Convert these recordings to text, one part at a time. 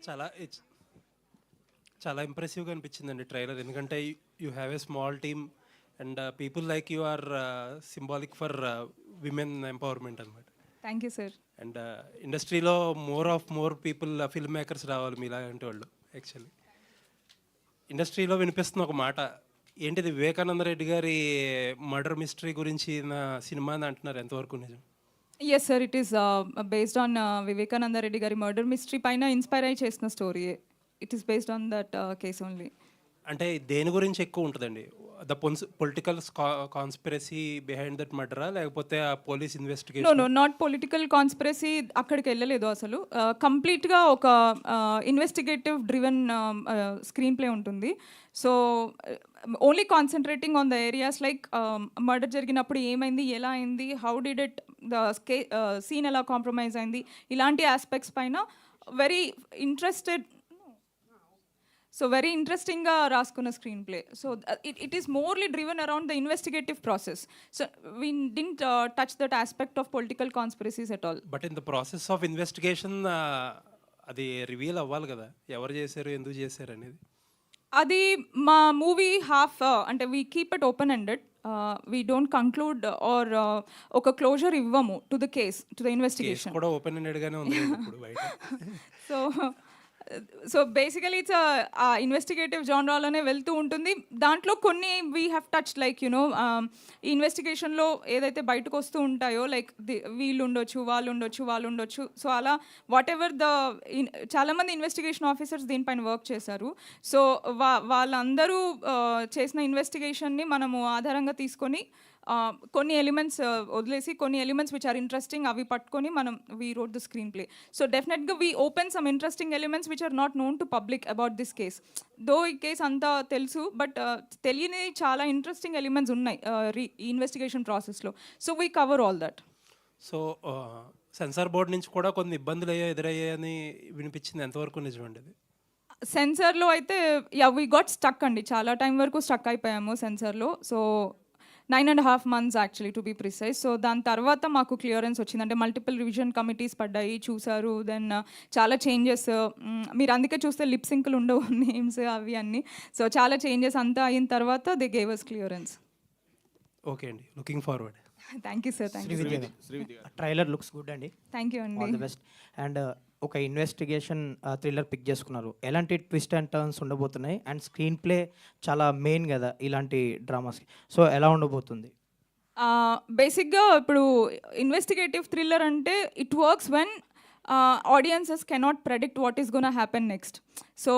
చాలా ఇట్స్ చాలా ఇంప్రెసివ్గా అనిపించిందండి ట్రైలర్. ఎందుకంటే you have a small team and people like you are symbolic for women empowerment అనమాట. Thank you sir. And ఇండస్ట్రీలో more people filmmakers రావాలి మీలాంటి వాళ్ళు. యాక్చువల్లీ ఇండస్ట్రీలో వినిపిస్తున్న ఒక మాట ఏంటిది, వివేకానంద రెడ్డి గారి మర్డర్ మిస్టరీ గురించి నా సినిమా అని అంటున్నారు, ఎంతవరకు నిజం? Yes sir, it is based on Vivekananda Reddy గారి మర్డర్ మిస్టరీ పైన ఇన్స్పైర్ అయ్యి చేసిన story. It is based on that case only. అంటే దేని గురించి ఎక్కువ ఉంటుందండి? The political conspiracy behind that మర్డరా, లేకపోతే ఆ police no investigation? Not political conspiracy, అక్కడికి వెళ్ళలేదు అసలు. కంప్లీట్గా ఒక ఇన్వెస్టిగేటివ్ డ్రివెన్ స్క్రీన్ ప్లే ఉంటుంది. So only concentrating on the areas like murder జరిగినప్పుడు ఏమైంది, ఎలా అయింది, how did it, the scene ఎలా కాంప్రమైజ్ అయింది, ఇలాంటి ఆస్పెక్ట్స్ పైన వెరీ వెరీ ఇంట్రెస్టింగ్గా రాసుకున్న screenplay. So it is morely driven around the investigative process. So we didn't touch that aspect of political conspiracies at all. But in the process of investigation అది reveal అవ్వాలి కదా, ఎవరు చేశారు, ఎందుకు చేశారు అనేది. అది మా మూవీ హాఫ్ అంటే we keep it open ended. We don't conclude or ఒక క్లోజర్ ఇవ్వము to the case, to the investigation. కూడా ఓపెన్ ఎండెడ్గానే ఉంది ఇప్పుడు బయట. సో బేసికలీ ఇట్స్ ఇన్వెస్టిగేటివ్ జానరాలోనే వెళ్తూ ఉంటుంది. దాంట్లో కొన్ని we have touch like you know ఈ ఇన్వెస్టిగేషన్లో ఏదైతే బయటకు వస్తూ ఉంటాయో లైక్ వీళ్ళు ఉండొచ్చు, వాళ్ళు ఉండొచ్చు. సో అలా వాట్ ఎవర్ చాలామంది ఇన్వెస్టిగేషన్ ఆఫీసర్స్ దీనిపైన వర్క్ చేశారు. సో వాళ్ళందరూ చేసిన ఇన్వెస్టిగేషన్ని మనము ఆధారంగా తీసుకొని కొన్ని ఎలిమెంట్స్ వదిలేసి కొన్ని ఎలిమెంట్స్ విచ్ ఆర్ ఇంట్రెస్టింగ్ అవి పట్టుకొని మనం we wrote the screenplay. So డెఫినెట్గా we open some interesting elements which are not known to public about this case. Though ఈ కేస్ అంతా తెలుసు, బట్ తెలియని చాలా ఇంట్రెస్టింగ్ ఎలిమెంట్స్ ఉన్నాయి ఈ ఇన్వెస్టిగేషన్ ప్రాసెస్లో. So we cover all that. So censor board నుంచి కూడా కొన్ని ఇబ్బందులు ఎదురయ్యాయని వినిపించింది, ఎంతవరకు నిజమండి అది? సెన్సార్లో అయితే వీ గాట్ స్టక్ అండి, చాలా టైం వరకు స్టక్ అయిపోయాము సెన్సార్లో. So 9.5 months actually to be precise. So దాని తర్వాత మాకు క్లియరెన్స్ వచ్చింది, అంటే మల్టిపుల్ రివిజన్ కమిటీస్ పడ్డాయి, చూసారు. దెన్ చాలా చేంజెస్, మీరు అందుకే చూస్తే లిప్ సింక్లు ఉండవు నేమ్స్ అవి అన్నీ. సో చాలా చేంజెస్ అంతా అయిన తర్వాత they gave us clearance. Okay అండి, looking forward. Thank you sir. Thank you. Trailer looks good అండి. థ్యాంక్ యూ ఆల్ అండి. The best. అండ్ ఒక ఇన్వెస్టిగేషన్ థ్రిల్లర్ పిక్ చేసుకున్నారు, ఎలాంటి ట్విస్ట్ అండ్ టర్న్స్ ఉండబోతున్నాయి? అండ్ స్క్రీన్ ప్లే చాలా మెయిన్ కదా ఇలాంటి డ్రామాస్కి, సో ఎలా ఉండబోతుంది? బేసిక్గా ఇప్పుడు ఇన్వెస్టిగేటివ్ థ్రిల్లర్ అంటే it works when audiences cannot predict what is gonna happen next. So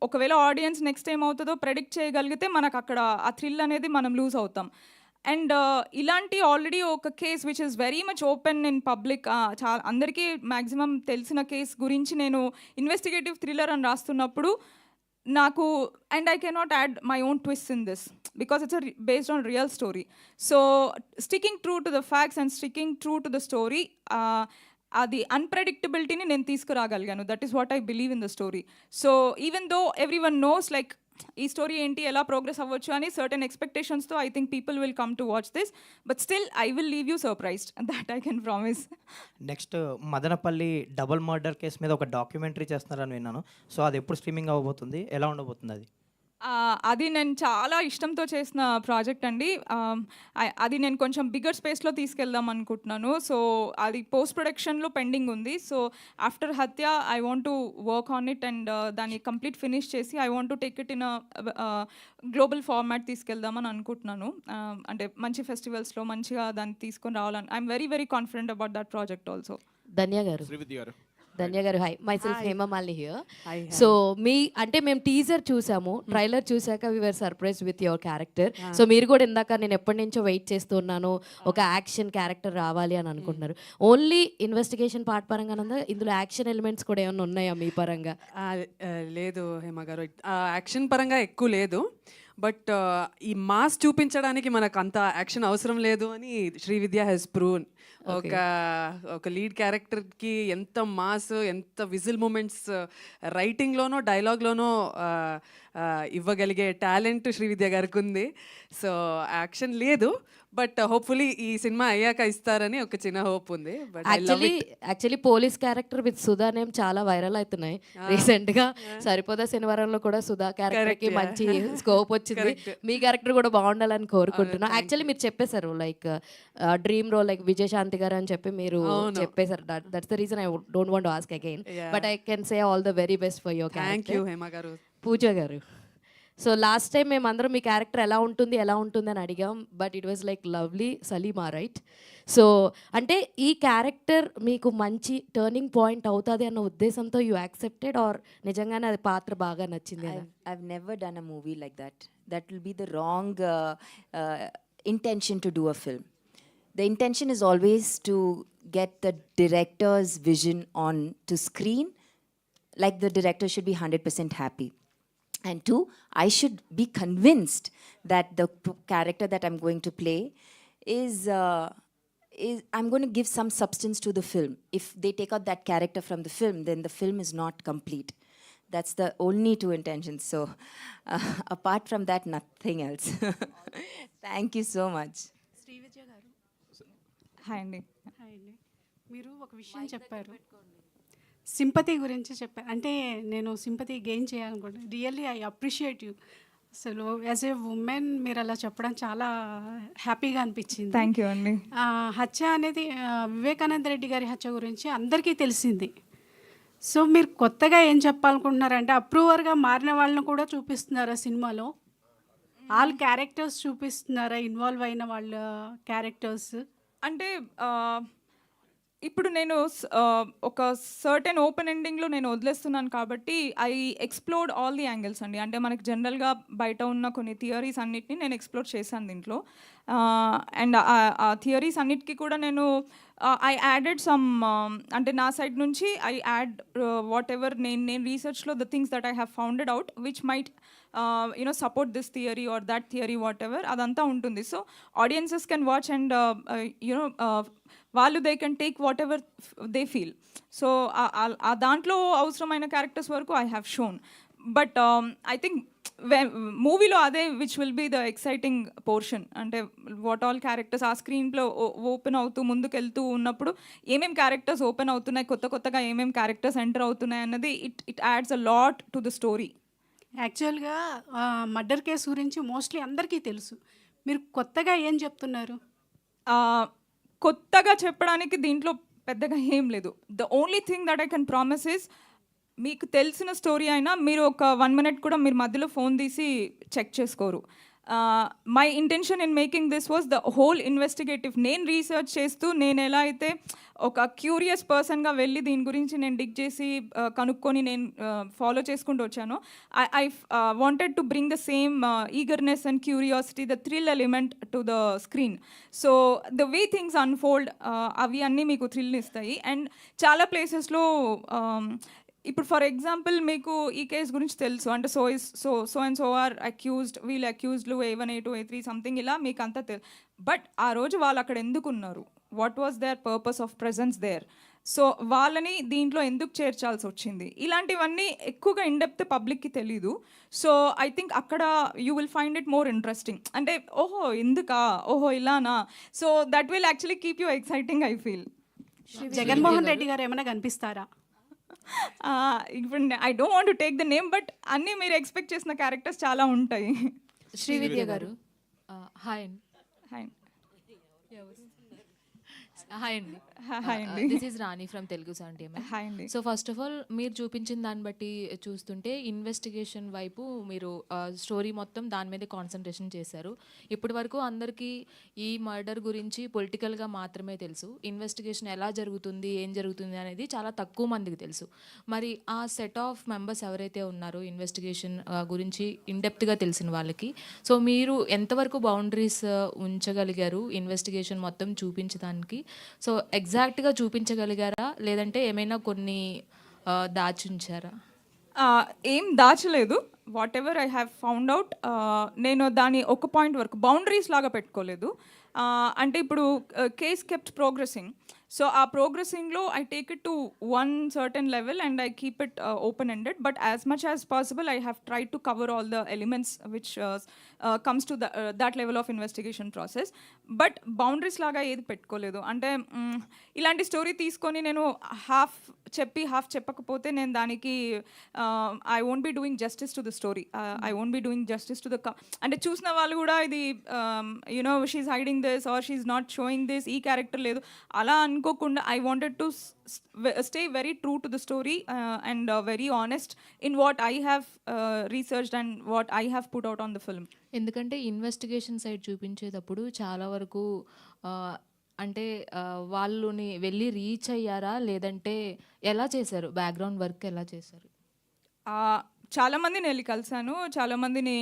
ఒకవేళ ఆడియన్స్ నెక్స్ట్ ఏమవుతుందో ప్రెడిక్ట్ చేయగలిగితే మనకు అక్కడ ఆ థ్రిల్ అనేది మనం లూజ్ అవుతాం. అండ్ ఇలాంటి ఆల్రెడీ ఒక case which is very much open in public, అందరికీ మ్యాక్సిమం తెలిసిన కేస్ గురించి నేను ఇన్వెస్టిగేటివ్ థ్రిల్లర్ అని రాస్తున్నప్పుడు నాకు and I cannot add my own twist in this because it's based on real story. So sticking true to the facts and sticking true to the story, అది అన్ప్రెడిక్టబిలిటీని నేను తీసుకురాగలిగాను. That is what I believe in the story. So even though every one knows like ఈ story ఏంటి, ఎలా progress అవ్వచ్చు అని certain ఎక్స్పెక్టేషన్స్తో I think people will come to watch this, but still I will leave you surprised, that I can promise. Next Madanapalli double murder case మీద ఒక documentary చేస్తున్నారని విన్నాను, సో అది ఎప్పుడు స్ట్రీమింగ్ అవ్వబోతుంది, ఎలా ఉండబోతుంది అది? అది నేను చాలా ఇష్టంతో చేసిన ప్రాజెక్ట్ అండి. అది నేను కొంచెం బిగ్గర్ స్పేస్లో తీసుకెళ్దాం అనుకుంటున్నాను. సో అది పోస్ట్ ప్రొడక్షన్లో పెండింగ్ ఉంది. So after Hathya I want to work on it and దాన్ని కంప్లీట్ ఫినిష్ చేసి I want to take it in global format తీసుకెళ్దామని అనుకుంటున్నాను. అంటే మంచి ఫెస్టివల్స్లో మంచిగా దాన్ని తీసుకొని రావాలని I'm very very confident about that project also. Dhanya గారు hi, myself Hemamalini here. Hi. So అంటే మేము టీజర్ చూసాము, ట్రైలర్ చూసాక we were surprise with your character. So మీరు కూడా ఇందాక నేను ఎప్పటి నుంచో వెయిట్ చేస్తున్నాను ఒక యాక్షన్ క్యారెక్టర్ రావాలి అని అనుకుంటున్నారు. ఓన్లీ ఇన్వెస్టిగేషన్ పార్ట్ పరంగా ఇందులో యాక్షన్ ఎలిమెంట్స్ కూడా ఏమైనా ఉన్నాయా మీ పరంగా? లేదు హేమ గారు, యాక్షన్ పరంగా ఎక్కువ లేదు. బట్ ఈ మాస్ చూపించడానికి మనకు అంత యాక్షన్ అవసరం లేదు అని శ్రీవిద్య హెస్ ప్రూవ్న్. ఒక లీడ్ క్యారెక్టర్కి ఎంత మాస్, ఎంత విజిల్ మూమెంట్స్ రైటింగ్లోనో డైలాగ్లోనో ఇవ్వగలిగే టాలెంట్ శ్రీవిద్య గారికి ఉంది. సో యాక్షన్ లేదు, బట్ హోప్ఫుల్లీ ఈ సినిమా అయ్యాక ఇస్తారని ఒక చిన్న హోప్ ఉంది. But actually police character with Sudha name చాలా వైరల్ అవుతున్నాయి రీసెంట్ గా. సరిపోదా శనివారంలో కూడా సుధా క్యారెక్టర్ కి మంచి స్కోప్ వచ్చింది. మీ క్యారెక్టర్ కూడా బాగుండాలని కోరుకుంటున్నా. యాక్చువల్లీ మీరు చెప్పేశారు like dream role like Vijayashanti garu అని చెప్పి మీరు చెప్పేశారు. That's the reason I don't want to ask again, but I can say all the very best for your thank you character. Hema garu. Pooja గారు, సో లాస్ట్ టైం మేమందరం మీ క్యారెక్టర్ ఎలా ఉంటుంది అని అడిగాం, but it was like lovely Salima, right? So అంటే ఈ character మీకు మంచి టర్నింగ్ పాయింట్ అవుతుంది అన్న ఉద్దేశంతో యూ యాక్సెప్టెడ్, ఆర్ నిజంగానే అది పాత్ర బాగా నచ్చింది అలా? I've never done a movie like that. That will be the wrong intention to do a film. The intention is always to get the director's vision on to screen. Like the director should be 100% happy. And two, I should be convinced that the character that I'm going to play is I'm going to give some substance to the film. If they take out that character from the film, then the film is not complete. That's the only two intentions. So apart from that, nothing else. Thank you so much. Srividya గారు, hi అండి. Hi అండి. మీరు ఒక విషయం చెప్పారు, sympathy గురించి చెప్పారు. అంటే నేను సింపతి గెయిన్ చేయాలనుకుంటున్నాను. Really I appreciate you. అసలు యాజ్ ఏ ఉమెన్ మీరు అలా చెప్పడం చాలా హ్యాపీగా అనిపించింది. థ్యాంక్ యూ అండి. హత్య అనేది వివేకానంద రెడ్డి గారి హత్య గురించి అందరికీ తెలిసింది. సో మీరు కొత్తగా ఏం చెప్పాలనుకుంటున్నారంటే అప్రూవర్గా మారిన వాళ్ళని కూడా చూపిస్తున్నారా సినిమాలో? ఆల్ క్యారెక్టర్స్ చూపిస్తున్నారా, ఇన్వాల్వ్ అయిన వాళ్ళ క్యారెక్టర్స్? అంటే ఇప్పుడు నేను ఒక సర్టెన్ ఓపెన్ ఎండింగ్లో నేను వదిలేస్తున్నాను కాబట్టి I explored all the angles అండి. అంటే మనకి జనరల్గా బయట ఉన్న కొన్ని థియరీస్ అన్నిటిని నేను ఎక్స్ప్లోర్ చేశాను దీంట్లో. అండ్ ఆ థియరీస్ అన్నిటికీ కూడా నేను ఐ యాడెడ్ సమ్, అంటే నా సైడ్ నుంచి ఐ యాడ్ వాట్ ఎవర్ నేను రీసెర్చ్లో the things that I have founded out which might support this theory or that theory whatever, అదంతా ఉంటుంది. So audiences can watch and వాళ్ళు they can take whatever they feel. So ఆ దాంట్లో అవసరమైన characters వరకు I have shown. But I think మూవీలో అదే which will be the exciting portion. అంటే వాట్ ఆల్ క్యారెక్టర్స్ ఆ స్క్రీన్లో ఓపెన్ అవుతూ ముందుకెళ్తూ ఉన్నప్పుడు ఏమేమి క్యారెక్టర్స్ ఓపెన్ అవుతున్నాయి, కొత్తగా ఏమేమి క్యారెక్టర్స్ ఎంటర్ అవుతున్నాయి అన్నది it adds a lot to the story. యాక్చువల్గా మర్డర్ కేసు గురించి మోస్ట్లీ అందరికీ తెలుసు. మీరు కొత్తగా ఏం చెప్తున్నారు? కొత్తగా చెప్పడానికి దీంట్లో పెద్దగా ఏం లేదు. The only thing that I can promise is, మీకు తెలిసిన స్టోరీ అయినా మీరు ఒక 1 minute కూడా మీరు మధ్యలో ఫోన్ తీసి చెక్ చేసుకోరు. My intention in making this was the whole investigative. నేను రీసెర్చ్ చేస్తూ నేను ఎలా అయితే ఒక క్యూరియస్ పర్సన్గా వెళ్ళి దీని గురించి నేను డిగ్ చేసి కనుక్కొని నేను ఫాలో చేసుకుంటూ వచ్చాను. I wanted to bring the same eagerness and curiosity, the thrill element to the screen. So the way things unfold అవి అన్నీ మీకు థ్రిల్ని ఇస్తాయి. అండ్ చాలా ప్లేసెస్లో ఇప్పుడు ఫర్ ఎగ్జాంపుల్ మీకు ఈ కేసు గురించి తెలుసు, అంటే so and so or accused, వీళ్ళు అక్యూజ్డ్లు A1 A2 A3 సంథింగ్ ఇలా మీకు అంతా తెలుసు. బట్ ఆ రోజు వాళ్ళు అక్కడ ఎందుకు ఉన్నారు, what was their purpose of presence there, so వాళ్ళని దీంట్లో ఎందుకు చేర్చాల్సి వచ్చింది, ఇలాంటివన్నీ ఎక్కువగా ఇన్డెప్త్ పబ్లిక్కి తెలీదు. సో ఐ థింక్ అక్కడ you will find it more interesting. అంటే ఓహో ఎందుకా, ఓహో ఇలానా, so that will actually keep you exciting I feel. Jaganmohan Reddy గారు ఏమైనా కనిపిస్తారా? ఇప్పుడు I don't want to take the name, but అన్నీ మీరు ఎక్స్పెక్ట్ చేసిన క్యారెక్టర్స్ చాలా ఉంటాయి. శ్రీవిద్య గారు, హాయ్ అండి. హాయ్ హాయ్ అండి. హాయ్ అండి. This is Rani from Telugu sir team. Hi అండి. సో ఫస్ట్ ఆఫ్ ఆల్ మీరు చూపించిన దాన్ని బట్టి చూస్తుంటే ఇన్వెస్టిగేషన్ వైపు మీరు స్టోరీ మొత్తం దాని మీదే కాన్సన్ట్రేషన్ చేశారు. ఇప్పటి వరకు అందరికీ ఈ మర్డర్ గురించి పొలిటికల్గా మాత్రమే తెలుసు. ఇన్వెస్టిగేషన్ ఎలా జరుగుతుంది, ఏం జరుగుతుంది అనేది చాలా తక్కువ మందికి తెలుసు. మరి ఆ సెట్ ఆఫ్ మెంబర్స్ ఎవరైతే ఉన్నారో ఇన్వెస్టిగేషన్ గురించి ఇన్డెప్త్గా తెలిసిన వాళ్ళకి, సో మీరు ఎంతవరకు బౌండరీస్ ఉంచగలిగారు ఇన్వెస్టిగేషన్ మొత్తం చూపించడానికి? సో ఎగ్జాక్ట్గా చూపించగలిగారా, లేదంటే ఏమైనా కొన్ని దాచుంచారా? ఏం దాచలేదు. Whatever I have found out, నేను దాని ఒక పాయింట్ వరకు బౌండరీస్ లాగా పెట్టుకోలేదు. అంటే ఇప్పుడు కేస్ కెప్ట్ ప్రోగ్రెసింగ్. సో ఆ ప్రోగ్రెసింగ్లో I take it to one certain level and I keep it open ended, but as much as possible I have try to cover all the elements which comes to that level of investigation process. But boundaries లాగా ఏది పెట్టుకోలేదు. అంటే ఇలాంటి story తీసుకొని నేను half చెప్పి half చెప్పకపోతే నేను దానికి I won't be doing justice to the story, I won't be doing justice to the అంటే చూసిన వాళ్ళు కూడా ఇది you know she's hiding this or she's not showing this, ఈ క్యారెక్టర్ లేదు అలా అనుకోకుండా I wanted to stay very true to the story and very honest in what I have researched and what I have put out on the film. ఎందుకంటే investigation side చూపించేటప్పుడు చాలా వరకు అంటే వాళ్ళని వెళ్ళి రీచ్ అయ్యారా లేదంటే ఎలా చేశారు, బ్యాక్గ్రౌండ్ వర్క్ ఎలా చేశారు? చాలామందిని వెళ్ళి కలిశాను, చాలామందిని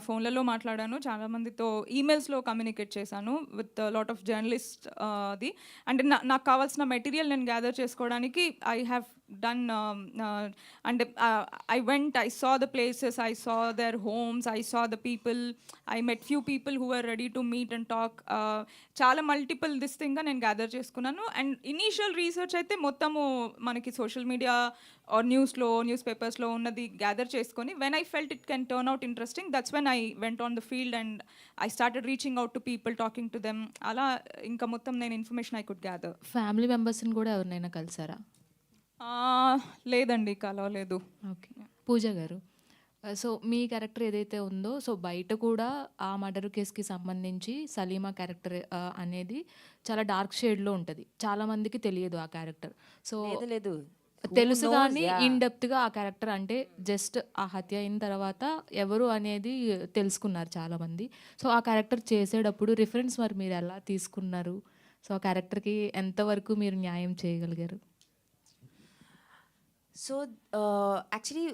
ఫోన్లలో మాట్లాడాను, చాలామందితో ఈమెయిల్స్లో కమ్యూనికేట్ చేశాను విత్ లాట్ ఆఫ్ జర్నలిస్ట్. అది అంటే నాకు కావాల్సిన మెటీరియల్ నేను గ్యాదర్ చేసుకోవడానికి I have done and I went, I saw the places, I saw their homes, I saw the people, I met few people who were ready to meet and talk. చాలా multiple this థింగ్గా నేను gather చేసుకున్నాను. And initial research అయితే మొత్తము మనకి social media are news పేపర్స్లో ఉన్నది gather చేసుకొని when I felt it can turn out interesting, that's when I went on the field and I started reaching out to people, talking to them. అలా ఇంకా మొత్తం నేను information I could gather. Family మెంబర్స్ని కూడా ఎవరినైనా కలిసారా? లేదండి, కలవలేదు. ఓకే. పూజ గారు, సో మీ క్యారెక్టర్ ఏదైతే ఉందో, సో బయట కూడా ఆ మర్డర్ కేసుకి సంబంధించి సలీమా క్యారెక్టర్ అనేది చాలా డార్క్ షేడ్లో ఉంటుంది, చాలామందికి తెలియదు ఆ క్యారెక్టర్. సో లేదు తెలుసు కానీ ఇన్ డెప్త్గా ఆ క్యారెక్టర్ అంటే జస్ట్ ఆ హత్య అయిన తర్వాత ఎవరు అనేది తెలుసుకున్నారు చాలామంది. సో ఆ క్యారెక్టర్ చేసేటప్పుడు రిఫరెన్స్ మరి మీరు ఎలా తీసుకున్నారు? సో ఆ క్యారెక్టర్కి ఎంతవరకు మీరు న్యాయం చేయగలిగారు? So, actually,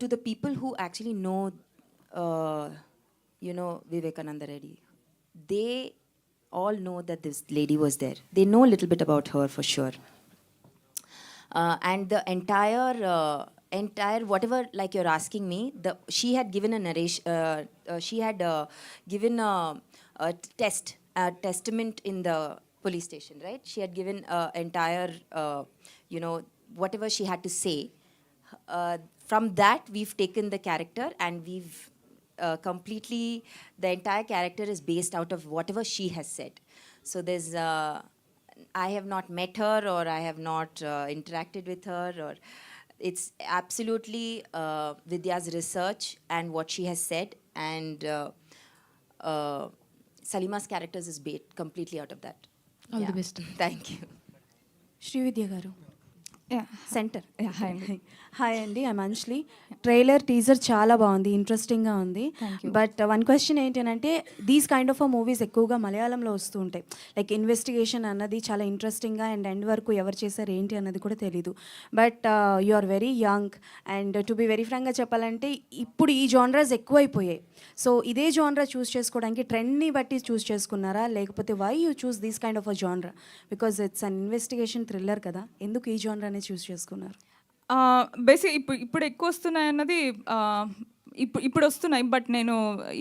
to the people who actually know, Vivekananda Reddy, they all know that this lady was there. They know a little bit about her for sure. And the entire whatever, like you're asking me, she had given a narration. She had given a testament in the police station, right? She had given entire, whatever she had to say. From that, we've taken the character and we've completely, the entire character is based out of whatever she has said. So there's, I have not met her or I have not interacted with her, or it's absolutely Vidya's research and what she has said, and Salima's characters is based completely out of that. All the best. Thank you. Srividya గారు, centre. Hi అండి. Hi అండి, I'm Anjali. Trailer teaser చాలా బాగుంది, ఇంట్రెస్టింగ్గా ఉంది. But one question ఏంటంటే, these kind of movies ఎక్కువగా మలయాళంలో వస్తూ ఉంటాయి. లైక్ ఇన్వెస్టిగేషన్ అన్నది చాలా ఇంట్రెస్టింగ్గా అండ్ ఎండ్ వరకు ఎవరు చేశారు ఏంటి అన్నది కూడా తెలీదు. But you are very young and to be very ఫ్రాంక్గా చెప్పాలంటే ఇప్పుడు ఈ జానరాస్ ఎక్కువైపోయాయి. సో ఇదే జానరా చూస్ చేసుకోవడానికి ట్రెండ్ని బట్టి చూస్ చేసుకున్నారా, లేకపోతే why you choose these kind of a genre? Because it's an investigation thriller కదా, ఎందుకు ఈ జానరానే చూస్ చేసుకున్నారు? బేసిక్ ఇప్పుడు ఎక్కువ వస్తున్నాయి అన్నది ఇప్పుడు వస్తున్నాయి. బట్ నేను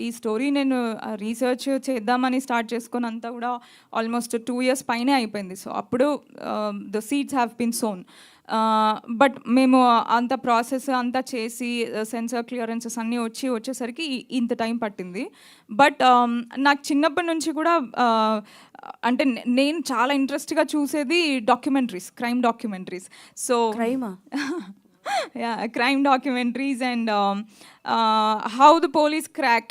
ఈ స్టోరీ నేను రీసెర్చ్ చేద్దామని స్టార్ట్ చేసుకొని అంతా కూడా ఆల్మోస్ట్ 2 years పైనే అయిపోయింది. సో అప్పుడు the seeds have been sown. But మేము అంత ప్రాసెస్ అంతా చేసి సెన్సార్ క్లియరెన్సెస్ అన్నీ వచ్చేసరికి ఇంత టైం పట్టింది. బట్ నాకు చిన్నప్పటి నుంచి కూడా అంటే నేను చాలా ఇంట్రెస్ట్గా చూసేది డాక్యుమెంటరీస్, క్రైమ్ డాక్యుమెంటరీస్. సో క్రైమా? crime documentaries and how the police crack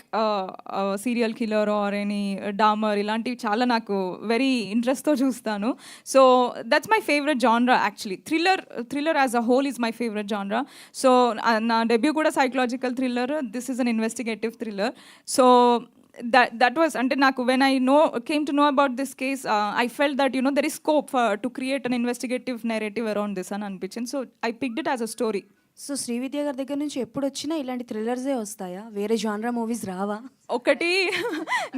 serial killer or any Dahmer ఇలాంటివి చాలా నాకు వెరీ ఇంట్రెస్ట్తో చూస్తాను. So that's my favourite genre actually. Thriller as a whole is my favourite genre. So నా debut కూడా psychological thriller, this is an investigative thriller. So that was, and naku when I came to know about this case, I felt that there is scope to create an investigative narrative around this and anpichin, so I picked it as a story. So Srividya గారి దగ్గర నుంచి ఎప్పుడు వచ్చినా ఇలాంటి థ్రిల్లర్సే వస్తాయా? వేరే జానరా movies రావా? ఒకటి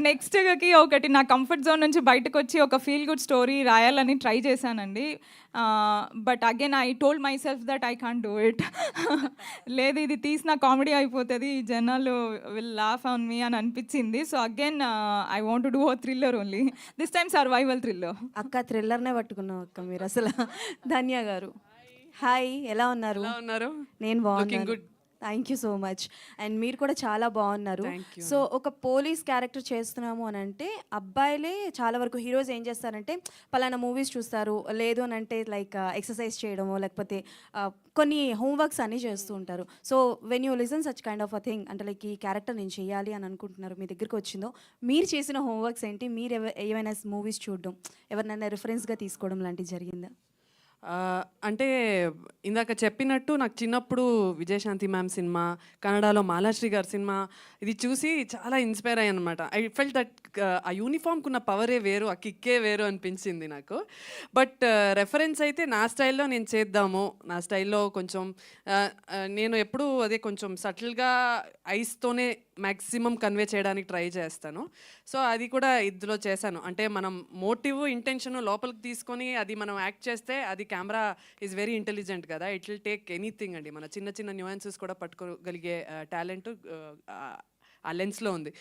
నెక్స్ట్కి ఒకటి నా కంఫర్ట్ జోన్ నుంచి బయటకు వచ్చి ఒక ఫీల్ గుడ్ స్టోరీ రాయాలని ట్రై చేశానండి. But again I told my self that I can't do it. లేదు, ఇది తీసిన కామెడీ అయిపోతుంది, జనాలు విల్ లాఫ్ ఆన్ మీ అని అనిపించింది. So again I want to do a thriller only, this time survival thriller. అక్క థ్రిల్లర్నే పట్టుకున్నాం అక్క మీరు అసలు. ధన్య గారు హాయ్, ఎలా ఉన్నారు? ఎలా ఉన్నారు? నేను Looking బాగున్నాను. good. Thank you so much. And మీరు కూడా చాలా బాగున్నారు. సో ఒక పోలీస్ క్యారెక్టర్ చేస్తున్నాము అని అంటే అబ్బాయిలే చాలా వరకు హీరోస్ ఏం చేస్తారంటే పలానా మూవీస్ చూస్తారు, లేదు అని అంటే లైక్ ఎక్సర్సైజ్ చేయడమో లేకపోతే కొన్ని హోంవర్క్స్ అన్నీ చేస్తూ ఉంటారు. So when you listen such kind of a thing అంటే లైక్ ఈ క్యారెక్టర్ నేను చేయాలి అని అనుకుంటున్నారు, మీ దగ్గరికి వచ్చిందో మీరు చేసిన హోంవర్క్స్ ఏంటి? మీరు ఏమైనా మూవీస్ చూడడం, ఎవరినైనా రిఫరెన్స్గా తీసుకోవడం లాంటివి జరిగిందా? అంటే ఇందాక చెప్పినట్టు నాకు చిన్నప్పుడు విజయశాంతి మ్యామ్ సినిమా, కన్నడలో మాలాశ్రీ గారి సినిమా ఇది చూసి చాలా ఇన్స్పైర్ అయ్యాను అనమాట. ఐ ఫెల్ట్ దట్ ఆ యూనిఫామ్కి ఉన్న పవరే వేరు, ఆ కిక్కే వేరు అనిపించింది నాకు. బట్ రెఫరెన్స్ అయితే నా స్టైల్లో నేను చేద్దాము, నా స్టైల్లో కొంచెం నేను ఎప్పుడూ అదే కొంచెం సటిల్గా ఐస్తోనే మ్యాక్సిమం కన్వే చేయడానికి ట్రై చేస్తాను. సో అది కూడా ఇందులో చేశాను. అంటే మనం మోటివ్ ఇంటెన్షన్ లోపలికి తీసుకొని అది మనం యాక్ట్ చేస్తే అది కెమెరా ఈజ్ వెరీ ఇంటెలిజెంట్ కదా, ఇట్ విల్ టేక్ ఎనీథింగ్ అండి. మన చిన్న చిన్న న్యూయాన్సెస్ కూడా పట్టుకోగలిగే టాలెంట్ ఆ లెన్స్లో ఉంది.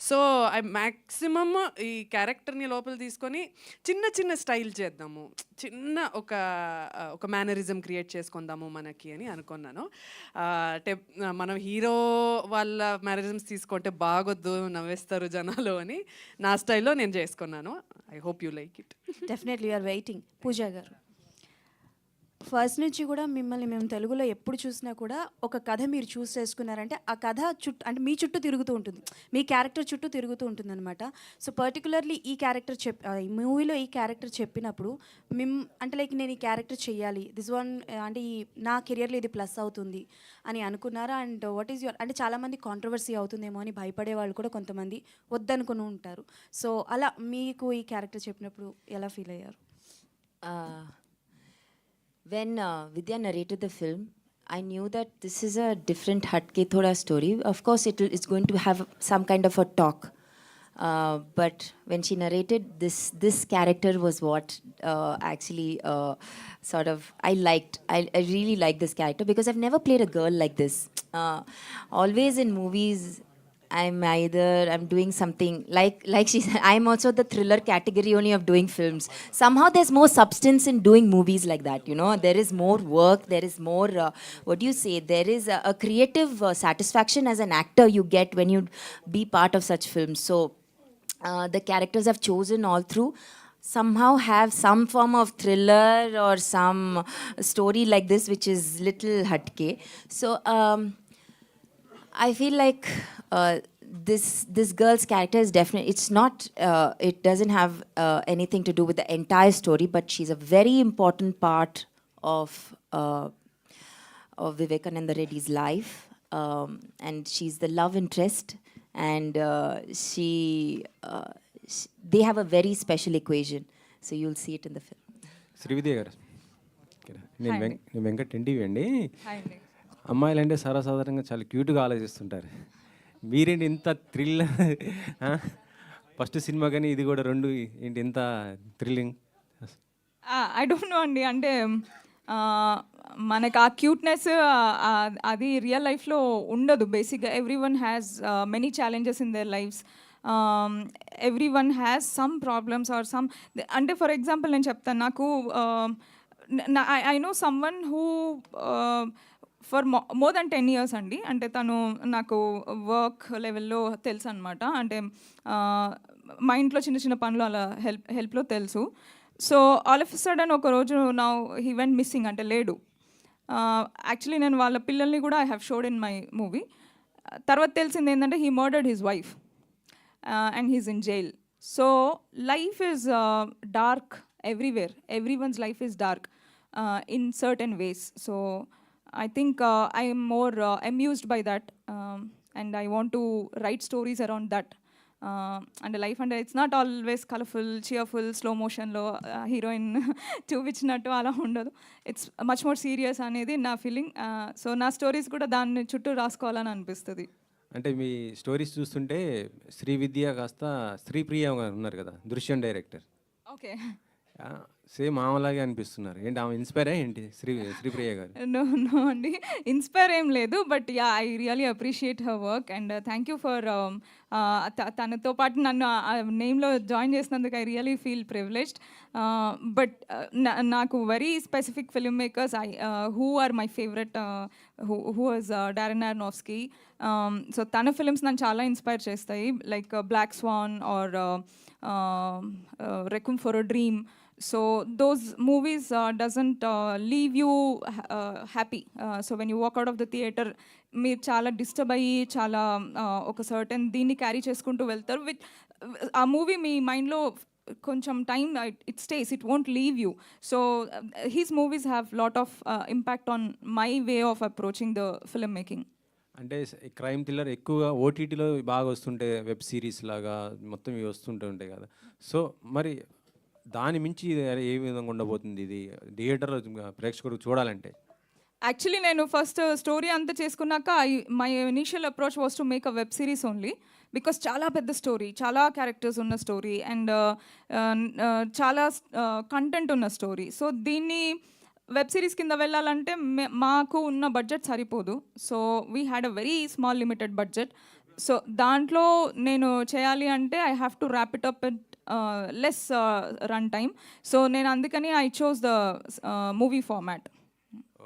సో ఐ మ్యాక్సిమమ్ ఈ క్యారెక్టర్ని లోపల తీసుకొని చిన్న చిన్న స్టైల్ చేద్దాము, చిన్న ఒక మేనరిజం క్రియేట్ చేసుకుందాము మనకి అని అనుకున్నాను. అంటే మనం హీరో వాళ్ళ మేనరిజమ్స్ తీసుకుంటే బాగొద్దు, నవ్వేస్తారు జనాలు అని నా స్టైల్లో నేను చేసుకున్నాను. I hope you like it. Definitely are waiting. Pooja garu, first నుంచి కూడా మిమ్మల్ని మేము తెలుగులో ఎప్పుడు చూసినా కూడా ఒక కథ మీరు చూస్ చేసుకున్నారంటే ఆ కథ చుట్టూ అంటే మీ చుట్టూ తిరుగుతూ ఉంటుంది, మీ క్యారెక్టర్ చుట్టూ తిరుగుతూ ఉంటుంది అనమాట. సో పర్టికులర్లీ ఈ క్యారెక్టర్ ఈ మూవీలో ఈ క్యారెక్టర్ చెప్పినప్పుడు అంటే లైక్ నేను ఈ క్యారెక్టర్ చెయ్యాలి, దిస్ వన్ అంటే ఈ నా కెరియర్లో ఇది ప్లస్ అవుతుంది అని అనుకున్నారా? అండ్ వాట్ ఈస్ యువర్ అంటే చాలామంది కాంట్రవర్సీ అవుతుందేమో అని భయపడే వాళ్ళు కూడా కొంతమంది వద్దనుకుని ఉంటారు. సో అలా మీకు ఈ క్యారెక్టర్ చెప్పినప్పుడు ఎలా ఫీల్ అయ్యారు? When Vidya narrated the film, I knew that this is a different Hatke Thoda story. Of course, it's going to have some kind of a talk. But when she narrated, this character was what actually sort of I liked. I really liked this character because I've never played a girl like this. Always in movies, I'm doing something like she said, I'm also the thriller category only of doing films. Somehow there's more substance in doing movies like that, you know. There is more work, there is more what do you say, there is a creative satisfaction as an actor you get when you be part of such films. So the characters I've chosen all through somehow have some form of thriller or some story like this which is little hatke. So I feel like this girl's character is definitely, it's not, it doesn't have anything to do with the entire story, but she's a very important part of Vivekananda Reddy's life, and she's the love interest, and they have a very special equation, so you'll see it in the film. Srividya గారు, నేను Venkat NTV అండి. అమ్మాయిలు అంటే సర్వసాధారణంగా చాలా క్యూట్గా ఆలోచిస్తుంటారు. మీరేంటి ఇంత థ్రిల్, ఫస్ట్ సినిమా కానీ ఇది కూడా రెండు ఏంటి ఇంత థ్రిల్లింగ్? ఐ డోంట్ నో అండి, అంటే మనకు ఆ క్యూట్నెస్ అది రియల్ లైఫ్లో ఉండదు. బేసిక్గా everyone has many challenges in their lives, everyone has some problems or some. అంటే ఫర్ ఎగ్జాంపుల్ నేను చెప్తాను, నాకు I know someone who for more than 10 years అండి. అంటే తను నాకు వర్క్ లెవెల్లో తెలుసు అనమాట. అంటే మా ఇంట్లో చిన్న చిన్న పనులు అలా హెల్ప్లో తెలుసు. సో ఆల్ ఆఫ్ సడన్ ఒక రోజు నా హీ వెంట్ మిస్సింగ్, అంటే లేడు. యాక్చువల్లీ నేను వాళ్ళ పిల్లల్ని కూడా I have showed in my movie. తర్వాత తెలిసింది ఏంటంటే he murdered his wife and he's in jail. So life is dark everywhere, everyone's life is dark in certain ways. So I think I am more amused by that, and I want to write stories around that. అంటే life అంటే it's not always colourful cheerful slow మోషన్లో heroine చూపించినట్టు అలా ఉండదు. It's much more serious అనేది నా feeling. So నా stories కూడా దాన్ని చుట్టూ రాసుకోవాలని అనిపిస్తుంది. అంటే మీ స్టోరీస్ చూస్తుంటే శ్రీవిద్య కాస్త శ్రీప్రియ గారు ఉన్నారు కదా, దృశ్యం డైరెక్టర్, ఓకే. సేమ్ ఆమెలాగే అనిపిస్తున్నారు. ఏంటి ఆమె ఇన్స్పైర్ ఏంటి శ్రీప్రియ గారు? నో అండి, ఇన్స్పైర్ ఏం లేదు. But yeah, I really appreciate her work and thank you for తనతో పాటు నన్ను నేమ్లో జాయిన్ చేసినందుకు I really feel privileged. But నాకు very specific film makers who are my favourite, who was Darren Aronofsky. So తన films నన్ను చాలా inspire చేస్తాయి, like Black Swan or Requiem for a Dream. So those movies doesn't leave you happy. So when you walk out of the theater, మీరు చాలా disturb అయ్యి చాలా ఒక certain దీన్ని క్యారీ చేసుకుంటూ వెళ్తారు. విత్ ఆ మూవీ మీ మైండ్లో కొంచెం time it stays, it won't leave you. So he's movies have lot of impact on my way of approaching the film making. అంటే క్రైమ్ థ్రిల్లర్ ఎక్కువగా ఓటీటీలో బాగా వస్తుంటే, వెబ్ సిరీస్ లాగా మొత్తం ఇవి వస్తుంటూ ఉంటాయి కదా. సో మరి దాని మించి ఏ విధంగా ఉండబోతుంది ఇది థియేటర్లో ప్రేక్షకుడు చూడాలంటే? యాక్చువల్లీ నేను ఫస్ట్ స్టోరీ అంతా చేసుకున్నాక my initial approach was to make a web series only, because చాలా పెద్ద స్టోరీ, చాలా క్యారెక్టర్స్ ఉన్న స్టోరీ అండ్ చాలా కంటెంట్ ఉన్న స్టోరీ. సో దీన్ని వెబ్ సిరీస్ కింద వెళ్ళాలంటే మాకు ఉన్న బడ్జెట్ సరిపోదు. So we had a very small limited budget. So దాంట్లో నేను చేయాలి అంటే I have to wrap it up and less run time. So నేను అందుకని I chose the movie format.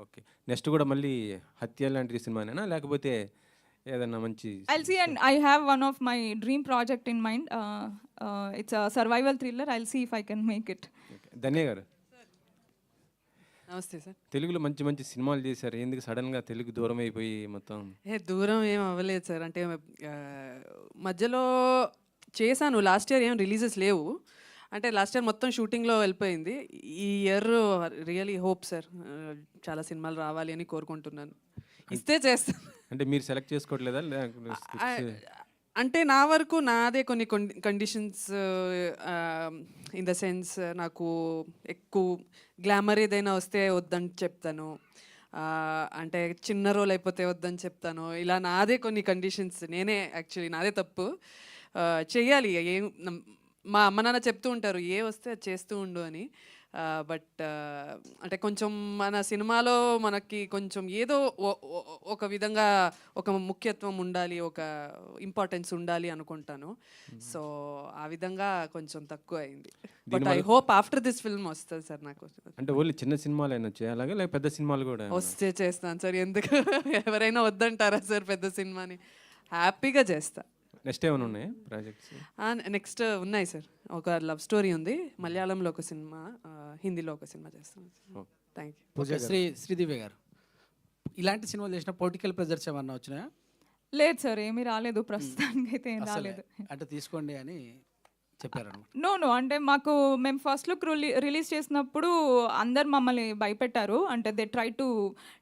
Okay, next కూడా మళ్ళీ హత్య లాంటి సినిమానేనా, లేకపోతే ఏదన్నా మంచి? I'll see, and I have one of my dream project in mind. It's a survival thriller. I'll see if I can make it. ధన్య గారు, నమస్తే సార్. తెలుగులో మంచి మంచి సినిమాలు చేశారు, ఎందుకు సడన్గా తెలుగు దూరం అయిపోయి మొత్తం? దూరం ఏం అవ్వలేదు సార్. అంటే మధ్యలో చేశాను, లాస్ట్ ఇయర్ ఏం రిలీజెస్ లేవు. అంటే లాస్ట్ ఇయర్ మొత్తం షూటింగ్లో వెళ్ళిపోయింది. ఈ ఇయర్ రియలీ హోప్ సార్, చాలా సినిమాలు రావాలి అని కోరుకుంటున్నాను. ఇస్తే చేస్తాను. అంటే మీరు సెలెక్ట్ చేసుకోవట్లేదా? అంటే నా వరకు నాదే కొన్ని కండిషన్స్, ఇన్ ద సెన్స్ నాకు ఎక్కువ గ్లామర్ ఏదైనా వస్తే వద్దని చెప్తాను, అంటే చిన్న రోల్ అయిపోతే వద్దని చెప్తాను. ఇలా నాదే కొన్ని కండిషన్స్, నేనే యాక్చువల్లీ నాదే తప్పు. చెయ్యాలి, ఏం మా అమ్మ నాన్న చెప్తూ ఉంటారు ఏ వస్తే అది చేస్తూ ఉండు అని. బట్ అంటే కొంచెం మన సినిమాలో మనకి కొంచెం ఏదో ఒక విధంగా ఒక ముఖ్యత్వం ఉండాలి, ఒక ఇంపార్టెన్స్ ఉండాలి అనుకుంటాను. సో ఆ విధంగా కొంచెం తక్కువ అయింది. But I hope after this film వస్తుంది సార్ నాకు. అంటే ఓన్లీ చిన్న సినిమాలు అయినా చేయాలి, లేక పెద్ద సినిమాలు కూడా వస్తే చేస్తాను సార్. ఎందుకు ఎవరైనా వద్దంటారా సార్ పెద్ద సినిమాని? హ్యాపీగా చేస్తా. నెక్స్ట్ ఏమైనా ఉన్నాయా ప్రాజెక్ట్స్? నెక్స్ట్ ఉన్నాయి సార్. ఒక లవ్ స్టోరీ ఉంది, మలయాళంలో ఒక సినిమా, హిందీలో ఒక సినిమా చేస్తాను. Thank you. శ్రీదివ్య గారు, ఇలాంటి సినిమాలు చేసిన పొలిటికల్ ప్రెజర్స్ ఏమన్నా వచ్చినాయా? లేదు సార్, ఏమీ రాలేదు ప్రస్తుతానికి అయితే, ఏం రాలేదు. అంటే తీసుకోండి అని చెప్పారు? నో, అంటే మేము ఫస్ట్ లుక్ రిలీజ్ చేసినప్పుడు అందరు మమ్మల్ని భయపెట్టారు. అంటే they try to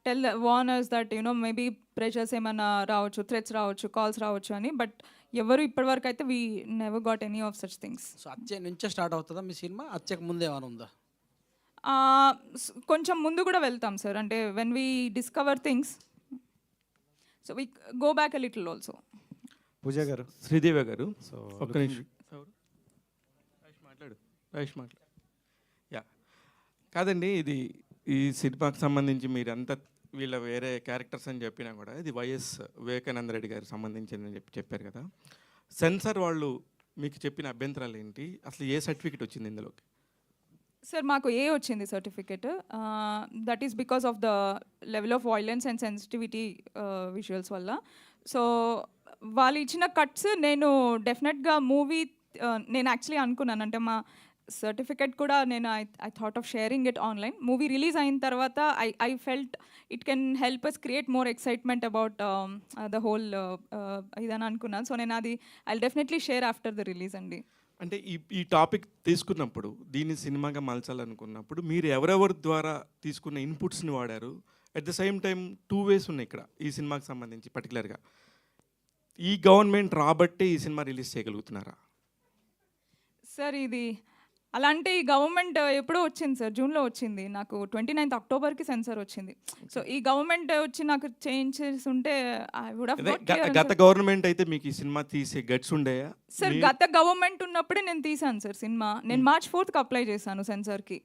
tell warners that maybe pressures ఏమైనా రావచ్చు, థ్రెట్స్ రావచ్చు, కాల్స్ రావచ్చు అని. బట్ ఎవరు ఇప్పటివరకు అయితే we never got any of such things. So హత్య నుంచే స్టార్ట్ అవుతుందా మీ సినిమా? హత్యకు ముందు ఏమైనా ఉందా? కొంచెం ముందు కూడా వెళ్తాం సార్. అంటే when we discover things, so we go back a little also. Pooja garu, Sridevi గారు, ఒక్క నిమిషం మాట్లాడు. యా, కాదండి, ఇది ఈ సినిమాకి సంబంధించి మీరంతా వీళ్ళ వేరే క్యారెక్టర్స్ అని చెప్పినా కూడా ఇది వైఎస్ వివేకానంద రెడ్డి గారికి సంబంధించిందని చెప్పారు కదా. సెన్సార్ వాళ్ళు మీకు చెప్పిన అభ్యంతరాలు ఏంటి? అసలు ఏ సర్టిఫికేట్ వచ్చింది ఇందులోకి? సార్ మాకు ఏ వచ్చింది certificate. That is because of the level of violence and sensitivity visuals వల్ల. సో వాళ్ళు ఇచ్చిన కట్స్ నేను డెఫినెట్గా మూవీ నేను యాక్చువల్లీ అనుకున్నాను, అంటే మా సర్టిఫికేట్ కూడా నేను I thought of sharing it online. Movie release అయిన తర్వాత I felt it can help us create more excitement about the whole ఇదని అనుకున్నాను. సో నేను అది I definitely share after the release అండి. అంటే ఈ టాపిక్ తీసుకున్నప్పుడు, దీన్ని సినిమాగా మలచాలనుకున్నప్పుడు మీరు ఎవరెవరి ద్వారా తీసుకున్న ఇన్పుట్స్ని వాడారు? At the same time 2 ways ఉన్నాయి ఇక్కడ ఈ సినిమాకి సంబంధించి పర్టికులర్గా. ఈ గవర్నమెంట్ రాబట్టే ఈ సినిమా రిలీజ్ చేయగలుగుతున్నారా? సార్ ఇది అలాంటి ఈ గవర్నమెంట్ ఎప్పుడో వచ్చింది సార్, జూన్లో వచ్చింది. నాకు 29th అక్టోబర్కి సెన్సార్ వచ్చింది. సో ఈ గవర్నమెంట్ వచ్చి నాకు చేంజెస్ ఉంటే ఐ వుడ్ అదే హావ్ గత గవర్నమెంట్ అయితే మీకు ఈ సినిమా తీసే గట్స్ ఉండేయా? సార్ గత గవర్నమెంట్ ఉన్నప్పుడే నేను తీసాను సార్ సినిమా. నేను March 4th అప్లై చేశాను సెన్సార్కి.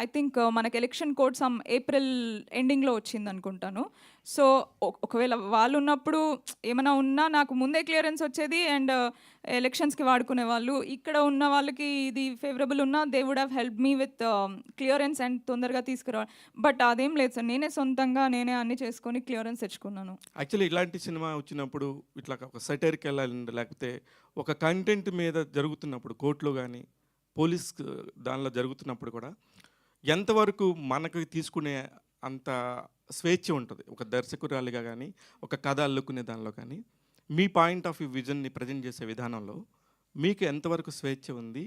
ఐ థింక్ మనకి ఎలక్షన్ కోడ్ సమ్ ఏప్రిల్ ఎండింగ్లో వచ్చింది అనుకుంటాను. సో ఒకవేళ వాళ్ళు ఉన్నప్పుడు ఏమైనా ఉన్నా నాకు ముందే క్లియరెన్స్ వచ్చేది అండ్ ఎలక్షన్స్కి వాడుకునే వాళ్ళు. ఇక్కడ ఉన్న వాళ్ళకి ఇది ఫేవరబుల్ ఉన్నా they would have help me with clearance and తొందరగా తీసుకురావాలి. బట్ అదేం లేదు సార్, నేనే సొంతంగా నేనే అన్ని చేసుకొని క్లియరెన్స్ తెచ్చుకున్నాను. యాక్చువల్లీ ఇలాంటి సినిమా వచ్చినప్పుడు ఇట్లా ఒక సెటైర్కి వెళ్ళాలండి, లేకపోతే ఒక కంటెంట్ మీద జరుగుతున్నప్పుడు కోర్టులో కానీ పోలీస్ దానిలో జరుగుతున్నప్పుడు కూడా ఎంతవరకు మనకు తీసుకునే అంత స్వేచ్ఛ ఉంటుంది ఒక దర్శకురాలిగా కానీ ఒక కథ అల్లుకునే దానిలో కానీ మీ పాయింట్ ఆఫ్ వ్యూ విజన్ని ప్రజెంట్ చేసే విధానంలో మీకు ఎంతవరకు స్వేచ్ఛ ఉంది?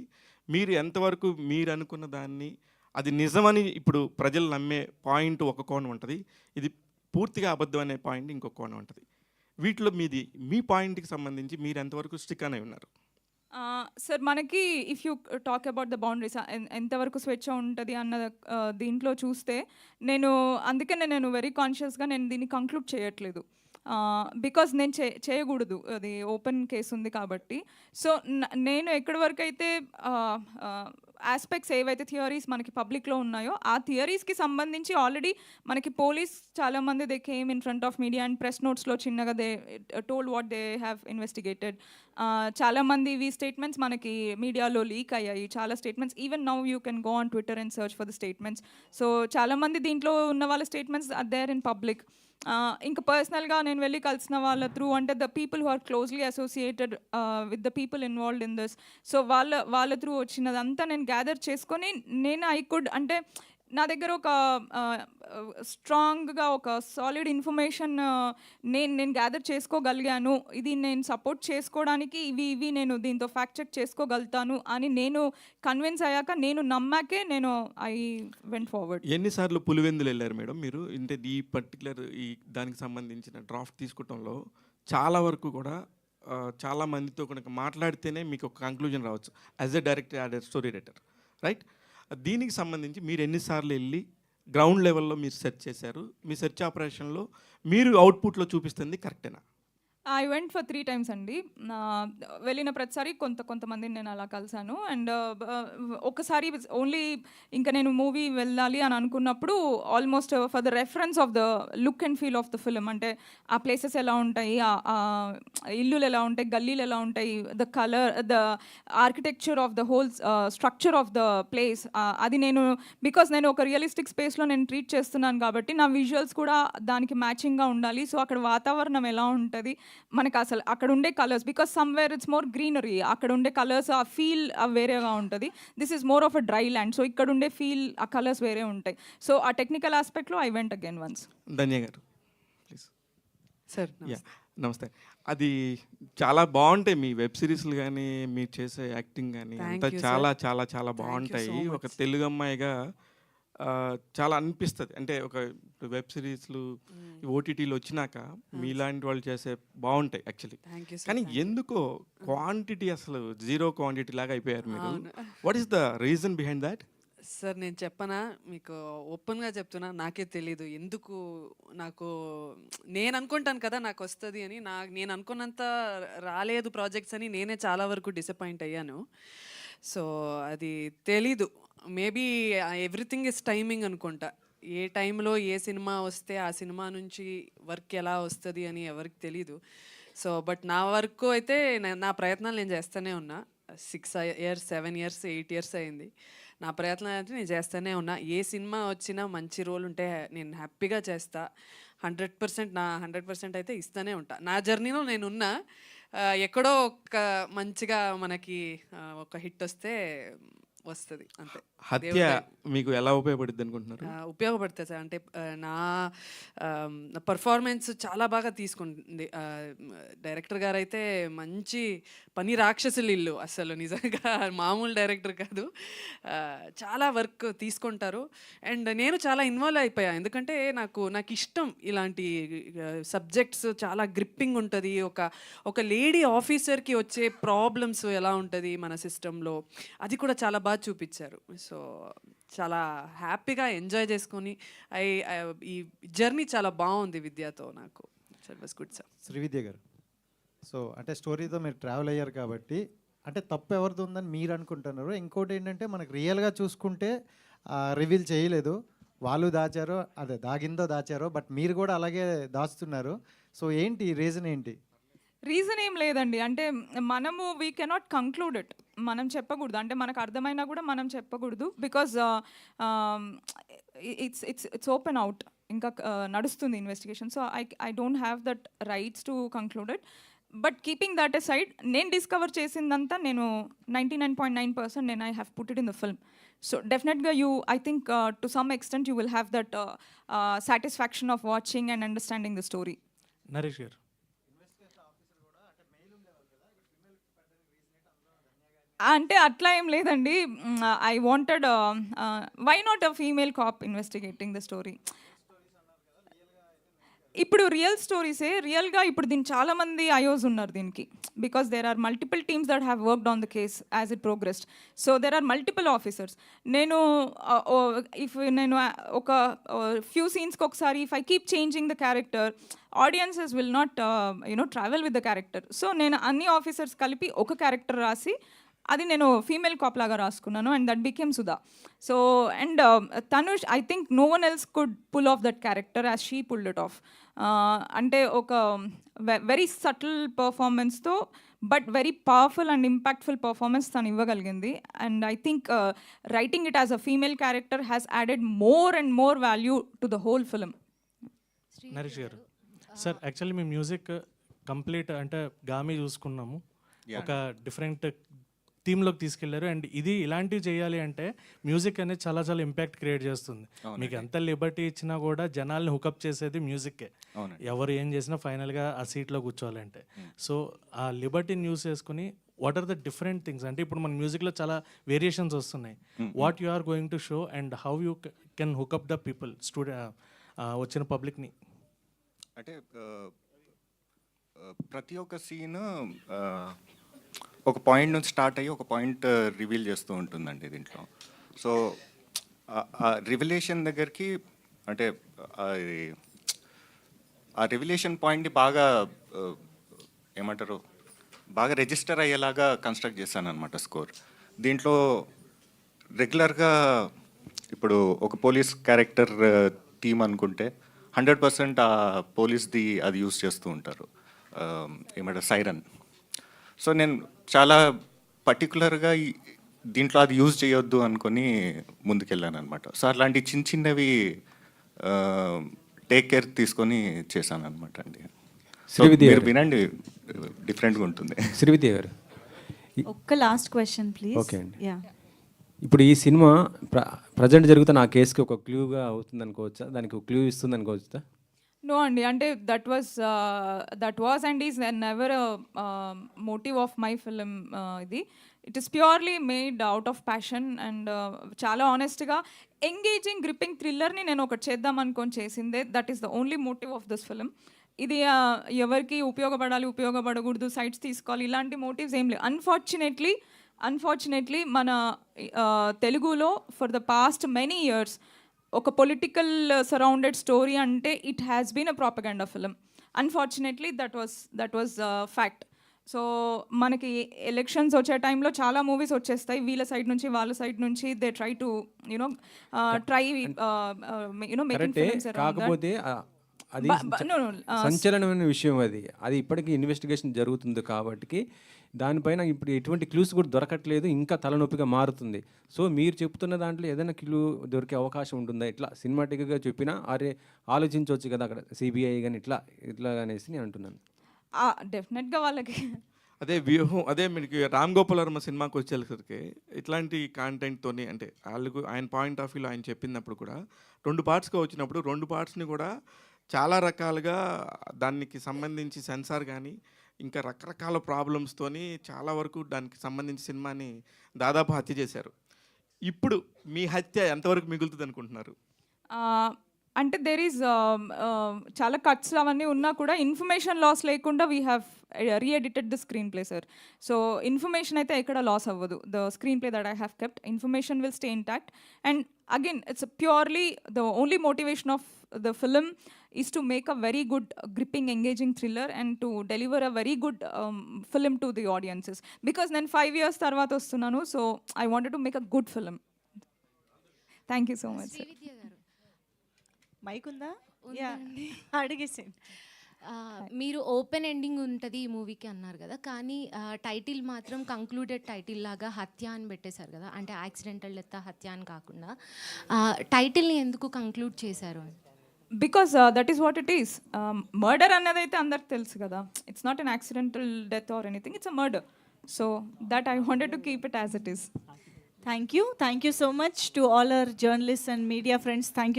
మీరు ఎంతవరకు మీరు అనుకున్న దాన్ని అది నిజమని ఇప్పుడు ప్రజలు నమ్మే పాయింట్ ఒక కోణం ఉంటుంది, ఇది పూర్తిగా అబద్ధం అనే పాయింట్ ఇంకొక కోణం ఉంటుంది. వీటిలో మీ పాయింట్కి సంబంధించి మీరు ఎంతవరకు స్టిక్ అని ఉన్నారు? సార్ మనకి if you talk about the boundaries ఎంతవరకు స్వేచ్ఛ ఉంటుంది అన్న దీంట్లో చూస్తే అందుకనే నేను వెరీ కాన్షియస్గా నేను దీన్ని కంక్లూడ్ చేయట్లేదు. బికాజ్ నేను చేయకూడదు, అది ఓపెన్ కేసు ఉంది కాబట్టి. సో నేను ఎక్కడి వరకు అయితే ఆస్పెక్ట్స్ ఏవైతే థియరీస్ మనకి పబ్లిక్లో ఉన్నాయో ఆ థియరీస్కి సంబంధించి ఆల్రెడీ మనకి పోలీస్ చాలామంది they came in front of media and press నోట్స్లో చిన్నగా they told what they have investigated. చాలామంది ఇవి స్టేట్మెంట్స్ మనకి మీడియాలో లీక్ అయ్యాయి, చాలా statements. Even now you can go on Twitter and search for the statements. So చాలామంది దీంట్లో ఉన్న వాళ్ళ statements are there in public. ఇంకా పర్సనల్గా నేను వెళ్ళి కలిసిన వాళ్ళ త్రూ అంటే the people who are closely associated with the people involved in this. So వాళ్ళ త్రూ వచ్చినదంతా నేను గ్యాదర్ చేసుకొని నేను ఐ కుడ్ అంటే నా దగ్గర ఒక స్ట్రాంగ్గా ఒక సాలిడ్ ఇన్ఫర్మేషన్ నేను గ్యాదర్ చేసుకోగలిగాను. ఇది నేను సపోర్ట్ చేసుకోవడానికి ఇవి నేను దీంతో ఫ్యాక్ట్ చెక్ చేసుకోగలుగుతాను అని నేను కన్విన్స్ అయ్యాక నేను నమ్మాకే నేను ఐ వెంట్ ఫార్వర్డ్. ఎన్నిసార్లు పులివెందులు వెళ్ళారు మేడం మీరు? అంటే ఈ పర్టికులర్ దానికి సంబంధించిన డ్రాఫ్ట్ తీసుకోవడంలో చాలా వరకు కూడా చాలా మందితో కనుక మాట్లాడితేనే మీకు ఒక కంక్లూజన్ రావచ్చు as a director, as a story writer, right? దీనికి సంబంధించి మీరు ఎన్నిసార్లు వెళ్ళి గ్రౌండ్ లెవెల్లో మీరు సెర్చ్ చేశారు? మీ సెర్చ్ ఆపరేషన్లో మీరు అవుట్పుట్లో చూపిస్తుంది కరెక్టేనా? ఐ వెంట్ ఫర్ 3 times అండి. వెళ్ళిన ప్రతిసారి కొంతమందిని నేను అలా కలిసాను. అండ్ ఒకసారి ఓన్లీ ఇంకా నేను మూవీ వెళ్ళాలి అని అనుకున్నప్పుడు almost for the reference of the look and feel of the film, అంటే ఆ ప్లేసెస్ ఎలా ఉంటాయి, ఆ ఇల్లులు ఎలా ఉంటాయి, గల్లీలు ఎలా ఉంటాయి, the colour, the architecture of the whole structure of the place, అది నేను బికాస్ నేను ఒక రియలిస్టిక్ స్పేస్లో నేను ట్రీట్ చేస్తున్నాను కాబట్టి నా విజువల్స్ కూడా దానికి మ్యాచింగ్గా ఉండాలి. సో అక్కడ వాతావరణం ఎలా ఉంటుంది, మనకు అసలు అక్కడ ఉండే colours, because somewhere it's more greenery, అక్కడ ఉండే కలర్స్ ఆ ఫీల్ వేరేగా ఉంటుంది. This is more of a dry land, so ఇక్కడ ఉండే ఫీల్ ఆ కలర్స్ వేరే ఉంటాయి. సో ఆ టెక్నికల్ ఆస్పెక్ట్లో I went again once. Dhanya garu please. Sir నమస్తే. అది చాలా బాగుంటాయి మీ వెబ్ సిరీస్లు కానీ మీరు చేసే యాక్టింగ్ కానీ అంతా చాలా చాలా చాలా బాగుంటాయి. ఒక తెలుగు అమ్మాయిగా చాలా అనిపిస్తుంది. అంటే ఒక వెబ్ సిరీస్లు ఓటీటీలు వచ్చినాక మీలాంటి వాళ్ళు చేసే బాగుంటాయి యాక్చువల్లీ. కానీ ఎందుకో క్వాంటిటీ అసలు జీరో క్వాంటిటీ లాగా అయిపోయారు మీరు. What is the reason behind that? Sir నేను చెప్పనా, మీకు ఓపెన్గా చెప్తున్నా, నాకే తెలీదు ఎందుకు. నేను అనుకుంటాను కదా నాకు వస్తుంది అని, నేను అనుకున్నంత రాలేదు ప్రాజెక్ట్స్ అని నేనే చాలా వరకు డిసప్పాయింట్ అయ్యాను. సో అది తెలీదు, మేబీ ఎవ్రీథింగ్ ఇస్ టైమింగ్ అనుకుంటా. ఏ టైంలో ఏ సినిమా వస్తే ఆ సినిమా నుంచి వర్క్ ఎలా వస్తుంది అని ఎవరికి తెలీదు. సో బట్ నా వర్క్ అయితే నా ప్రయత్నాలు నేను చేస్తూనే ఉన్నా. 6 years 7 years 8 years అయింది. నా ప్రయత్నం అయితే నేను చేస్తూనే ఉన్నా. ఏ సినిమా వచ్చినా మంచి రోల్ ఉంటే నేను హ్యాపీగా చేస్తా. 100% నా 100% అయితే ఇస్తూనే ఉంటా. నా జర్నీలో నేనున్నా. ఎక్కడో ఒక మంచిగా మనకి ఒక హిట్ వస్తే వస్తుంది అంతే. హత్య మీకు ఎలా ఉపయోగపడుద్ది అనుకుంటున్నారు? ఉపయోగపడుతుంది సార్. అంటే నా పర్ఫార్మెన్స్ చాలా బాగా తీసుకుంటుంది. డైరెక్టర్ గారు అయితే మంచి పని రాక్షసులు ఇల్లు, అసలు నిజంగా మామూలు డైరెక్టర్ కాదు. చాలా వర్క్ తీసుకుంటారు. అండ్ నేను చాలా ఇన్వాల్వ్ అయిపోయా, ఎందుకంటే నాకు ఇష్టం ఇలాంటి సబ్జెక్ట్స్. చాలా గ్రిప్పింగ్ ఉంటుంది. ఒక లేడీ ఆఫీసర్కి వచ్చే ప్రాబ్లమ్స్ ఎలా ఉంటుంది మన సిస్టంలో, అది కూడా చాలా బాగా చూపించారు. సో చాలా హ్యాపీగా ఎంజాయ్ చేసుకొని ఈ జర్నీ చాలా బాగుంది విద్యతో నాకు. Was good sir. శ్రీవిద్య గారు, సో అంటే స్టోరీతో మీరు ట్రావెల్ అయ్యారు కాబట్టి అంటే తప్పు ఎవరిది ఉందని మీరు అనుకుంటున్నారు. ఇంకోటి ఏంటంటే మనకు రియల్గా చూసుకుంటే రివీల్ చేయలేదు, వాళ్ళు దాచారో అదే దాగిందో దాచారో, బట్ మీరు కూడా అలాగే దాస్తున్నారు. సో ఏంటి రీజన్ ఏంటి? రీజన్ ఏం లేదండి. అంటే మనము వీ కెనాట్ కంక్లూడ్ ఇట్, మనం చెప్పకూడదు. అంటే మనకు అర్థమైనా కూడా మనం చెప్పకూడదు, బికాజ్ ఇట్స్ ఓపెన్ అవుట్, ఇంకా నడుస్తుంది investigation. So I don't have that rights to conclude it. But keeping that aside, నేను డిస్కవర్ చేసిందంతా నేను 99.9% నేను I have put it in the film. So డెఫినెట్గా I think to some extent you will have that satisfaction of watching and understanding the story. Naresh garu, అంటే అట్లా ఏం లేదండి. I wanted why not a female cop investigating the story. ఇప్పుడు real స్టోరీసే రియల్గా, ఇప్పుడు దీనికి చాలామంది ఐఓస్ ఉన్నారు దీనికి, because there are multiple teams that have worked on the case as it progressed. So there are multiple officers. నేను ఒక ఫ్యూ సీన్స్కి ఒకసారి if I keep changing the character, audiences will not travel with the character. So నేను అన్ని officers కలిపి ఒక character రాసి అది నేను ఫీమేల్ కాప్ లాగా రాసుకున్నాను, and that became Sudha. So and Tanush, I think no one else could pull off that character as she pulled it off. అంటే ఒక వెరీ సటిల్ పర్ఫార్మెన్స్తో but very powerful and impactful performance తను ఇవ్వగలిగింది. And I think writing it as a female character has added more and more value to the whole film. Naresh garu, sir actually మీ music complete అంటే గామి చూసుకున్నాము, ఒక different థీమ్లోకి తీసుకెళ్లారు. And ఇది ఇలాంటివి చేయాలి అంటే మ్యూజిక్ అనేది చాలా చాలా ఇంపాక్ట్ క్రియేట్ చేస్తుంది. మీకు ఎంత లిబర్టీ ఇచ్చినా కూడా జనాల్ని హుకప్ చేసేది మ్యూజిక్కే. ఎవరు ఏం చేసినా ఫైనల్గా ఆ సీట్లో కూర్చోవాలంటే. సో ఆ లిబర్టీని యూస్ చేసుకుని what are the different things, అంటే ఇప్పుడు మన మ్యూజిక్లో చాలా వేరియేషన్స్ వస్తున్నాయి. What you are going to show and how you can hook up the people, వచ్చిన పబ్లిక్ని? అంటే ప్రతి ఒక్క సీన్ ఒక పాయింట్ నుంచి స్టార్ట్ అయ్యి ఒక పాయింట్ రివీల్ చేస్తూ ఉంటుందండి దీంట్లో. సో ఆ రివిలేషన్ దగ్గరికి అంటే ఆ రివిలేషన్ పాయింట్ని బాగా ఏమంటారు, బాగా రిజిస్టర్ అయ్యేలాగా కన్స్ట్రక్ట్ చేశాను అనమాట స్కోర్. దీంట్లో రెగ్యులర్గా ఇప్పుడు ఒక పోలీస్ క్యారెక్టర్ థీమ్ అనుకుంటే 100% ఆ పోలీస్ది అది యూస్ చేస్తూ ఉంటారు, ఏమంటారు సైరన్. సో నేను చాలా పర్టికులర్గా దీంట్లో అది యూజ్ చేయొద్దు అనుకొని ముందుకెళ్ళాను అనమాట. సో అలాంటి చిన్న చిన్నవి టేక్ కేర్ తీసుకొని చేశాను అనమాట అండి. మీరు వినండి, డిఫరెంట్గా ఉంటుంది. శ్రీవిద్య గారు, ఒక్క లాస్ట్ క్వశ్చన్ ప్లీజ్. ఓకే అండి. ఇప్పుడు ఈ సినిమా ప్రజెంట్ జరుగుతున్న ఆ కేసుకి ఒక క్లూగా అవుతుంది అనుకోవచ్చా, దానికి ఒక క్లూ ఇస్తుంది అనుకోవచ్చా? నో అండి, అంటే that was and is never motive of my film. ఇది it is purely made out of passion and చాలా ఆనెస్ట్గా ఎంగేజింగ్ గ్రిప్పింగ్ థ్రిల్లర్ని నేను ఒకటి చేద్దాం అనుకొని చేసిందే. That is the only motive of this film. ఇది ఎవరికి ఉపయోగపడకూడదు, సైట్స్ తీసుకోవాలి, ఇలాంటి మోటివ్స్ ఏం లేవు. అన్ఫార్చునేట్లీ మన తెలుగులో for the past many years ఒక పొలిటికల్ సరౌండెడ్ స్టోరీ అంటే it has been a propaganda film. Unfortunately that was fact. So మనకి ఎలక్షన్స్ వచ్చే టైంలో చాలా మూవీస్ వచ్చేస్తాయి, వీళ్ళ సైడ్ నుంచి వాళ్ళ సైడ్ నుంచి. They try to making films around that. కాకపోతే అది సంచలనమైన విషయం. అది ఇప్పటికీ ఇన్వెస్టిగేషన్ జరుగుతుంది కాబట్టి దానిపైన ఇప్పుడు ఎటువంటి క్లూస్ కూడా దొరకట్లేదు, ఇంకా తలనొప్పిగా మారుతుంది. సో మీరు చెప్తున్న దాంట్లో ఏదైనా క్లూ దొరికే అవకాశం ఉంటుందా? ఇట్లా సినిమాటిక్గా చెప్పినా అరే ఆలోచించవచ్చు కదా అక్కడ సిబిఐ కానీ ఇట్లా అనేసి నేను అంటున్నాను. డెఫినెట్గా వాళ్ళకి అదే వ్యూహం, అదే మీకు రామ్ గోపాల్ వర్మ సినిమాకి వచ్చేసరికి ఇట్లాంటి కాంటెంట్తోని అంటే వాళ్ళకు ఆయన పాయింట్ ఆఫ్ వ్యూలో ఆయన చెప్పినప్పుడు కూడా 2 పార్ట్స్గా వచ్చినప్పుడు 2 పార్ట్స్ని కూడా చాలా రకాలుగా దానికి సంబంధించి సెన్సార్ కానీ ఇంకా రకరకాల ప్రాబ్లమ్స్తోని చాలా వరకు దానికి సంబంధించి సినిమాని దాదాపు హత్య చేశారు. ఇప్పుడు మీ హత్య ఎంతవరకు మిగులుతుంది అనుకుంటున్నారు? అంటే దెర్ ఈజ్ చాలా కట్స్ అవన్నీ ఉన్నా కూడా ఇన్ఫర్మేషన్ లాస్ లేకుండా we have reedited the screenplay sir. So information అయితే ఎక్కడ లాస్ అవ్వదు. The screenplay that I have kept, information will stay intact. And again it's purely the only motivation of the film is to make a very good, gripping, engaging thriller and to deliver a very good film to the audiences. Because then 5 years tarvata vastunanu, so I wanted to make a good film. Thank you so much, sir. Mic ఉందా? అడిగేసేయండి. మీరు open ending ఉంటుంది ఈ మూవీకి అన్నారు కదా, కానీ title మాత్రం కంక్లూడెడ్ టైటిల్ లాగా హత్య అని పెట్టేశారు కదా, అంటే యాక్సిడెంటల్ డెత్ హత్య అని కాకుండా టైటిల్ని ఎందుకు కంక్లూడ్ చేశారు? Because that is what it is. Murder అన్నది అయితే అందరికి తెలుసు కదా. It's not an accidental death or anything, it's a murder. So that I wanted to keep it as it is. Thank you so much to all our journalist and media friends. Thank you.